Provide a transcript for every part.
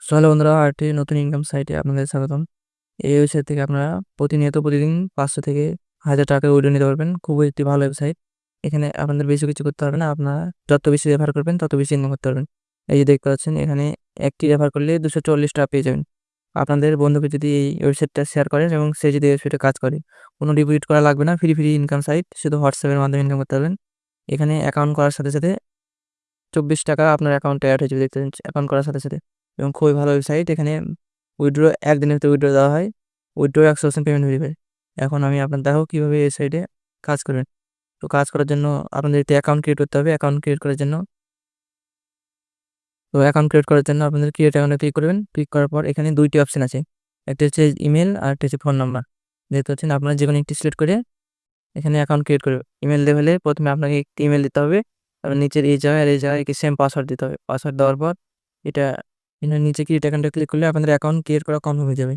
Hello বন্ধুরা, আরেকটি নতুন ইনকাম সাইটে আপনাদের স্বাগতম। এই ওয়েবসাইট থেকে আপনারা প্রতিদিন 500 থেকে 1000 টাকা উইথড্র নিতে পারবেন। খুবই একটি ভালো ওয়েবসাইট। এখানে আপনাদের বেশি কিছু করতে হবে না। আপনারা যত বেশি রেফার করবেন তত বেশি ইনকাম করতে পারবেন। এই যে দেখতে পাচ্ছেন, এখানে একটি রেফার করলে 240 টাকা পেয়ে যাবেন। আপনাদের বন্ধুকে যদি এই ওয়েবসাইটটা শেয়ার করেন এবং সে যদি ওয়েবসাইটে কাজ করে, কোনো ডিপোজিট করা লাগবে না। ফ্রি ইনকাম সাইট, শুধু হোয়াটসঅ্যাপের মাধ্যমে ইনকাম করতে পারবেন। এখানে অ্যাকাউন্ট করার সাথে সাথে 24 টাকা আপনার অ্যাকাউন্টে অ্যাড হয়ে যাবে, দেখতে পাচ্ছেন, অ্যাকাউন্ট করার সাথে সাথে। এবং খুবই ভালো ওয়েবসাইট। এখানে উইথড্র একদিনের ভিতরে উইথড্র দেওয়া হয়। Withdraw 100% payment verify. এখন আমি আপনার দেখো কীভাবে এই সাইটে কাজ করবেন। তো কাজ করার জন্য আপনাদের একটি অ্যাকাউন্ট ক্রিয়েট করতে হবে। অ্যাকাউন্ট ক্রিয়েট করার জন্য আপনাদের ক্রিয়েট অ্যাকাউন্টে ক্লিক করবেন। ক্লিক করার পর এখানে 2টি অপশন আছে। একটা হচ্ছে ইমেল আর একটা হচ্ছে ফোন নাম্বার। দেখতে পাচ্ছেন, আপনারা যেকোনো একটি সিলেক্ট করে এখানে অ্যাকাউন্ট ক্রিয়েট করবে। ইমেল লেভেলে প্রথমে আপনাকে একটি ইমেল দিতে হবে। তারপর নিচের এই জায়গায় কি সেম পাসওয়ার্ড দিতে হবে। পাসওয়ার্ড দেওয়ার পর এটা নিচে ক্রিয়েট অ্যাকাউন্টে ক্লিক করলে আপনাদের অ্যাকাউন্ট ক্রিয়েট করা কনফার্ম হয়ে যাবে।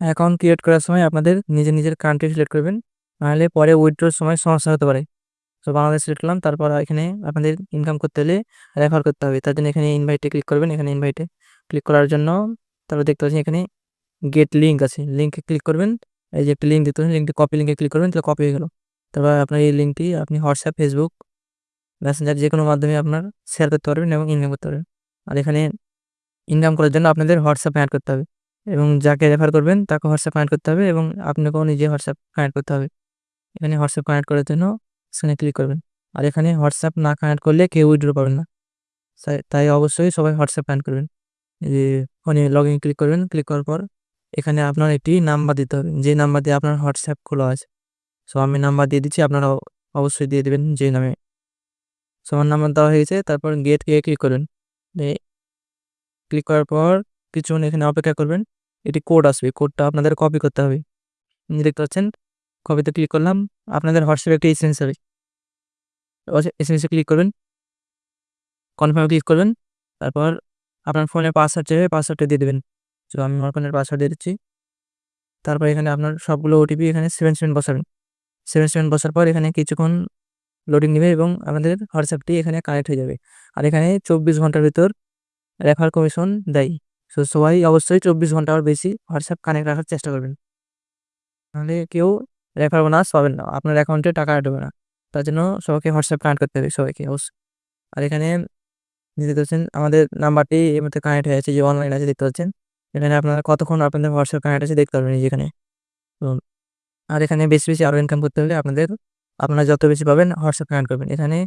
অ্যাকাউন্ট ক্রিয়েট করার সময় আপনাদের নিজের কান্ট্রি সিলেক্ট করবেন, নাহলে পরে উইথড্রোর সময় সমস্যা হতে পারে। তো বাংলাদেশ সিলেক্ট করলাম। তারপর এখানে আপনাদের ইনকাম করতে হলে রেফার করতে হবে। তার জন্য এখানে ইনভাইটে ক্লিক করবেন। এখানে ইনভাইটে ক্লিক করার জন্য তারপর দেখতে পাচ্ছেন এখানে গেট লিঙ্ক আছে, লিঙ্কে ক্লিক করবেন। এই যে একটা লিঙ্ক দিতে হবে, লিঙ্কটি কপি লিঙ্কে ক্লিক করবেন, তাহলে কপি হয়ে গেল। তারপর আপনার এই লিঙ্কটি আপনি হোয়াটসঅ্যাপ, ফেসবুক, মেসেঞ্জার যে কোনো মাধ্যমে আপনার শেয়ার করতে পারবেন এবং ইনকাম করতে পারবেন। আর এখানে ইনকাম করার জন্য আপনাদের হোয়াটসঅ্যাপ অ্যাড করতে হবে এবং যাকে রেফার করবেন তাকে হোয়াটসঅ্যাপ অ্যাড করতে হবে এবং আপনাকেও নিজে হোয়াটসঅ্যাপ কানেক্ট করতে হবে। এখানে হোয়াটসঅ্যাপ কানেক্ট করার জন্য সেখানে ক্লিক করবেন। আর এখানে হোয়াটসঅ্যাপ না কানেক্ট করলে কেউ উইথড্র পাবেন না। তাই অবশ্যই সবাই হোয়াটসঅ্যাপ কানেক্ট করবেন। এই যে ফোনে লগ ইন ক্লিক করবেন। ক্লিক করার পর এখানে আপনার একটি নাম্বার দিতে হবে, যে নাম্বার দিয়ে আপনার হোয়াটসঅ্যাপ খোলা আছে। সো আমি নাম্বার দিয়ে দিচ্ছি, আপনারা অবশ্যই দিয়ে দেবেন যে নামে। সো আমার নাম্বার দেওয়া হয়েছে। তারপর গেট ক্লিক করবেন। ক্লিক করার পর কিছুক্ষণ এখানে অপেক্ষা করবেন। এটি কোড আসবে, কোডটা আপনাদের কপি করতে হবে। দেখতে পাচ্ছেন, কপিতে ক্লিক করলাম। আপনাদের হোয়াটসঅ্যাপে একটা এসএমএস হবে, এসএমএসে ক্লিক করবেন, কনফার্মে ক্লিক করবেন। তারপর আপনার ফোনে পাসওয়ার্ড চাইবে, পাসওয়ার্ডটা দিয়ে দেবেন। তো আমি আমার ফোনের পাসওয়ার্ড দিয়ে দিচ্ছি। তারপর এখানে আপনার সবগুলো ওটিপি এখানে 7 বসাবেন। 7 বসার পর এখানে কিছুক্ষণ লোডিং নেবে এবং আমাদের হোয়াটসঅ্যাপটি এখানে কানেক্ট হয়ে যাবে। আর এখানে 24 ঘন্টার ভিতর রেফার কমিশন দেয়। সো সবাই অবশ্যই 24 ঘন্টা আর বেশি হোয়াটসঅ্যাপ কানেক্ট রাখার চেষ্টা করবেন, নাহলে কেউ রেফার বোনাস পাবেন না, আপনার অ্যাকাউন্টে টাকা অ্যাড হবে না। তার জন্য সবাইকে হোয়াটসঅ্যাপ কানেক্ট করতে হবে, সবাইকে অবশ্যই। আর এখানে দেখতে পাচ্ছেন আমাদের নাম্বারটি এর মধ্যে কানেক্ট হয়ে আছে, যে অনলাইন আছে দেখতে পাচ্ছেন। এখানে আপনারা কতক্ষণ আপনাদের হোয়াটসঅ্যাপ কানেক্ট আছে দেখতে পারবেন যেখানে। তো আর এখানে বেশি আরও ইনকাম করতে হলে আপনারা যত বেশি পাবেন হোয়াটসঅ্যাপ কানেক্ট করবেন। এখানে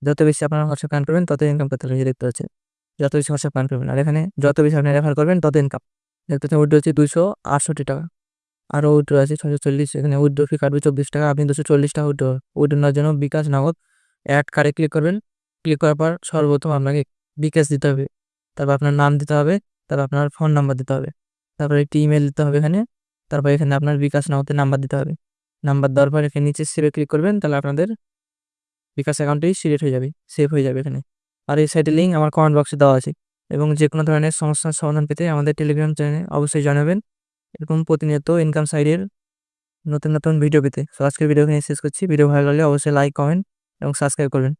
যত বেশি আপনারা হোয়াটসঅ্যাপ কানেক্ট করবেন তত ইনকাম করতে পারবেন, দেখতে পাচ্ছেন। যত বেশি হোয়াটসঅ্যাপ কানেক্ট করবেন, আর এখানে যত বেশি আপনি রেফার করবেন তত ইনকাম। দেখতে পাচ্ছেন উইথড্র হচ্ছে 268 টাকা। আরও উইথড্র আছে 640। এখানে উইথড্র ফি কাটবে 24 টাকা। আপনি 240 টাকা উইথড্র নেওয়ার জন্য বিকাশ, নগদ, অ্যাড কার্ডে ক্লিক করবেন। ক্লিক করার পর সর্বপ্রথম আপনাকে বিকাশ দিতে হবে, তারপর আপনার নাম দিতে হবে, তারপর আপনার ফোন নাম্বার দিতে হবে, তারপর একটি ইমেল দিতে হবে এখানে। তারপর এখানে আপনার বিকাশ নগদের নাম্বার দিতে হবে। নাম্বার দেওয়ার পর এখানে নিচে সেভে ক্লিক করবেন, তাহলে আপনাদের বিকাশ অ্যাকাউন্টটি সিলেক্ট হয়ে যাবে, সেভ হয়ে যাবে এখানে। আর এই সাইটের লিঙ্ক আমার কমেন্ট বক্সে দেওয়া আছে। এবং যে কোনো ধরনের সমস্যার সমাধান পেতে আমাদের টেলিগ্রাম চ্যানেলে অবশ্যই জানাবেন, এরকম প্রতিনিয়ত ইনকাম সাইটের নতুন ভিডিও পেতে। তো আজকের ভিডিও এখানে শেষ করছি। ভিডিও ভালো লাগলে অবশ্যই লাইক, কমেন্ট এবং সাবস্ক্রাইব করবেন।